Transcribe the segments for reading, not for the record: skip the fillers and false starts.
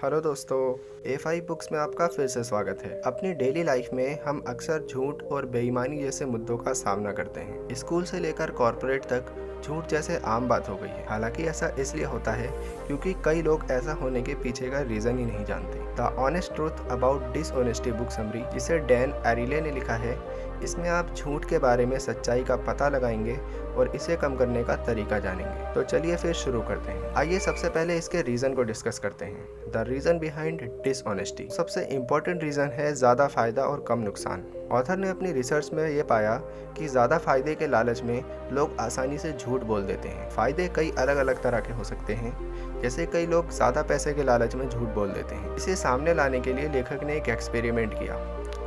Hello दोस्तों, A5 books में आपका फिर से स्वागत है। अपनी डेली लाइफ में हम अक्सर झूठ और बेईमानी जैसे मुद्दों का सामना करते हैं। स्कूल से लेकर कॉर्पोरेट तक झूठ जैसे आम बात हो गई है। हालांकि ऐसा इसलिए होता है क्योंकि कई लोग ऐसा होने के पीछे का रीज़न ही नहीं जानते। The honest truth about dishonesty book summary, जिसे डैन एरिले ने लिखा है, इसमें आप झूठ के बारे में सच्चाई का पता लगाएंगे और इसे कम करने का तरीका जानेंगे। तो चलिए फिर शुरू करते हैं। आइए सबसे पहले इसके रीज़न को डिस्कस करते हैं। The reason behind dishonesty. सबसे इम्पोर्टेंट रीज़न है ज़्यादा फ़ायदा और कम नुकसान। ऑथर ने अपनी रिसर्च में ये पाया कि ज़्यादा फ़ायदे के लालच में लोग आसानी से झूठ बोल देते हैं। फ़ायदे कई अलग अलग तरह के हो सकते हैं, जैसे कई लोग ज़्यादा पैसे के लालच में झूठ बोल देते हैं। इसे सामने लाने के लिए लेखक ने एक एक्सपेरिमेंट किया।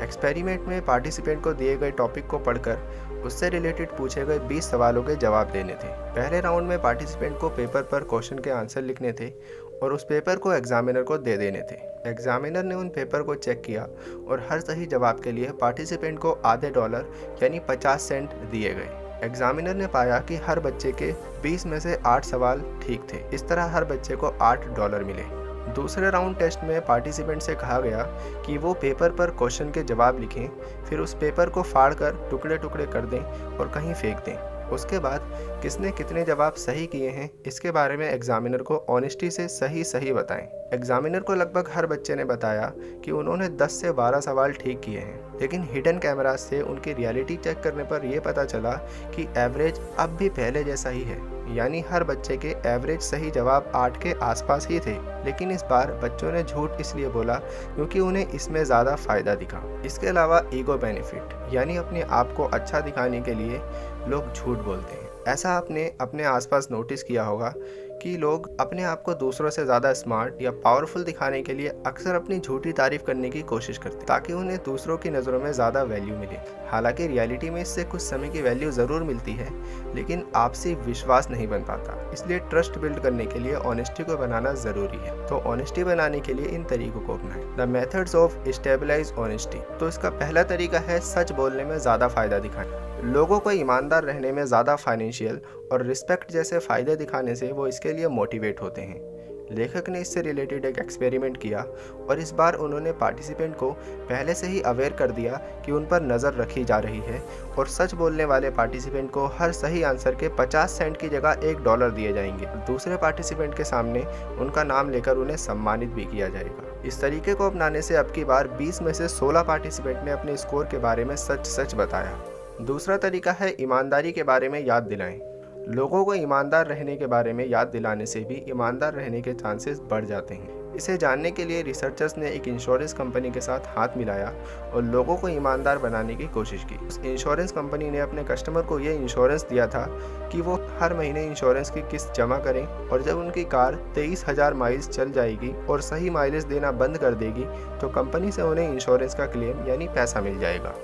एक्सपेरिमेंट में पार्टिसिपेंट को दिए गए टॉपिक को पढ़कर उससे रिलेटेड पूछे गए 20 सवालों के जवाब देने थे। पहले राउंड में पार्टिसिपेंट को पेपर पर क्वेश्चन के आंसर लिखने थे और उस पेपर को एग्जामिनर को दे देने थे। एग्जामिनर ने उन पेपर को चेक किया और हर सही जवाब के लिए पार्टिसिपेंट को आधे डॉलर यानी 50 सेंट दिए गए। एग्जामिनर ने पाया कि हर बच्चे के 20 में से 8 सवाल ठीक थे। इस तरह हर बच्चे को 8 डॉलर मिले। दूसरे राउंड टेस्ट में पार्टिसिपेंट से कहा गया कि वो पेपर पर क्वेश्चन के जवाब लिखें, फिर उस पेपर को फाड़कर टुकड़े टुकड़े कर दें और कहीं फेंक दें। उसके बाद किसने कितने जवाब सही किए हैं इसके बारे में एग्जामिनर को ऑनेस्टी से सही बताएं। एग्जामिनर को लगभग हर बच्चे ने बताया कि उन्होंने 10 से 12 सवाल ठीक किए हैं, लेकिन हिडन कैमरास से उनकी रियलिटी चेक करने पर यह पता चला कि एवरेज अब भी पहले जैसा ही है, यानी हर बच्चे के एवरेज सही जवाब 8 के आसपास ही थे। लेकिन इस बार बच्चों ने झूठ इसलिए बोला क्योंकि उन्हें इसमें ज़्यादा फ़ायदा दिखा। इसके अलावा ईगो बेनिफिट, यानी अपने आप को अच्छा दिखाने के लिए लोग झूठ बोलते हैं। ऐसा आपने अपने आसपास नोटिस किया होगा कि लोग अपने आप को दूसरों से ज़्यादा स्मार्ट या पावरफुल दिखाने के लिए अक्सर अपनी झूठी तारीफ करने की कोशिश करते हैं ताकि उन्हें दूसरों की नज़रों में ज़्यादा वैल्यू मिले। हालांकि रियलिटी में इससे कुछ समय की वैल्यू ज़रूर मिलती है, लेकिन आपसी विश्वास नहीं बन पाता। इसलिए ट्रस्ट बिल्ड करने के लिए ऑनेस्टी को बनाना ज़रूरी है। तो ऑनेस्टी बनाने के लिए इन तरीकों को अपनाएं। The methods of stabilize honesty. तो इसका पहला तरीका है सच बोलने में ज़्यादा फ़ायदा दिखाना। लोगों को ईमानदार रहने में ज़्यादा फाइनेंशियल और रिस्पेक्ट जैसे फ़ायदे दिखाने से वो इसके लिए मोटिवेट होते हैं। लेखक ने इससे रिलेटेड एक एक्सपेरिमेंट किया और इस बार उन्होंने पार्टिसिपेंट को पहले से ही अवेयर कर दिया कि उन पर नज़र रखी जा रही है और सच बोलने वाले पार्टिसिपेंट को हर सही आंसर के 50 सेंट की जगह $1 दिए जाएंगे। दूसरे पार्टिसिपेंट के सामने उनका नाम लेकर उन्हें सम्मानित भी किया जाएगा। इस तरीके को अपनाने से अब की बार 20 में से 16 पार्टिसिपेंट ने अपने स्कोर के बारे में सच बताया। दूसरा तरीका है ईमानदारी के बारे में याद दिलाएं। लोगों को ईमानदार रहने के बारे में याद दिलाने से भी ईमानदार रहने के चांसेस बढ़ जाते हैं। इसे जानने के लिए रिसर्चर्स ने एक इंश्योरेंस कंपनी के साथ हाथ मिलाया और लोगों को ईमानदार बनाने की कोशिश की। उस इंश्योरेंस कंपनी ने अपने कस्टमर को ये इंश्योरेंस दिया था कि वो हर महीने इंश्योरेंस की किस्त जमा करें और जब उनकी कार 23,000 माइल्स चल जाएगी और सही माइलेज देना बंद कर देगी तो कंपनी से उन्हें इंश्योरेंस का क्लेम यानी पैसा मिल जाएगा।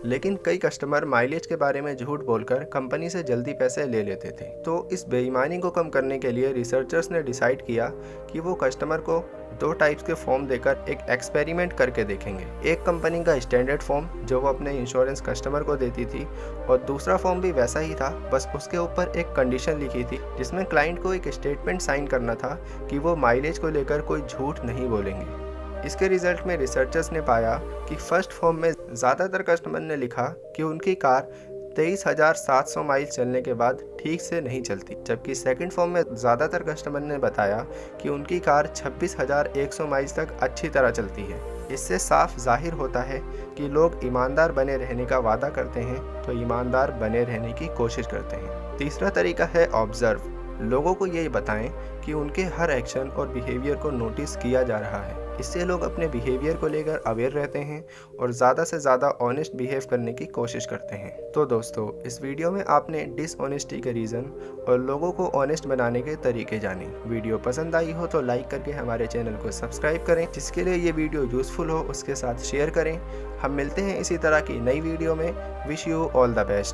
लेकिन कई कस्टमर माइलेज के बारे में झूठ बोलकर कंपनी से जल्दी पैसे ले लेते थे। तो इस बेईमानी को कम करने के लिए रिसर्चर्स ने डिसाइड किया कि वो कस्टमर को 2 टाइप्स के फॉर्म देकर एक एक्सपेरिमेंट करके देखेंगे। एक कंपनी का स्टैंडर्ड फॉर्म जो वो अपने इंश्योरेंस कस्टमर को देती थी और दूसरा फॉर्म भी वैसा ही था, बस उसके ऊपर एक कंडीशन लिखी थी जिसमें क्लाइंट को एक स्टेटमेंट साइन करना था कि वो माइलेज को लेकर कोई झूठ नहीं बोलेंगे। इसके रिजल्ट में रिसर्चर्स ने पाया कि फर्स्ट फॉर्म में ज़्यादातर कस्टमर ने लिखा कि उनकी कार 23,700 माइल चलने के बाद ठीक से नहीं चलती, जबकि सेकंड फॉर्म में ज़्यादातर कस्टमर ने बताया कि उनकी कार 26,100 माइल तक अच्छी तरह चलती है। इससे साफ जाहिर होता है कि लोग ईमानदार बने रहने का वादा करते हैं तो ईमानदार बने रहने की कोशिश करते हैं। तीसरा तरीका है ऑब्जर्व। लोगों को ये बताएं कि उनके हर एक्शन और बिहेवियर को नोटिस किया जा रहा है। इससे लोग अपने बिहेवियर को लेकर अवेयर रहते हैं और ज़्यादा से ज़्यादा ऑनेस्ट बिहेव करने की कोशिश करते हैं। तो दोस्तों, इस वीडियो में आपने डिसऑनेस्टी के रीज़न और लोगों को ऑनेस्ट बनाने के तरीके जाने। वीडियो पसंद आई हो तो लाइक करके हमारे चैनल को सब्सक्राइब करें। जिसके लिए ये वीडियो यूज़फुल हो उसके साथ शेयर करें। हम मिलते हैं इसी तरह की नई वीडियो में। Wish you all the best.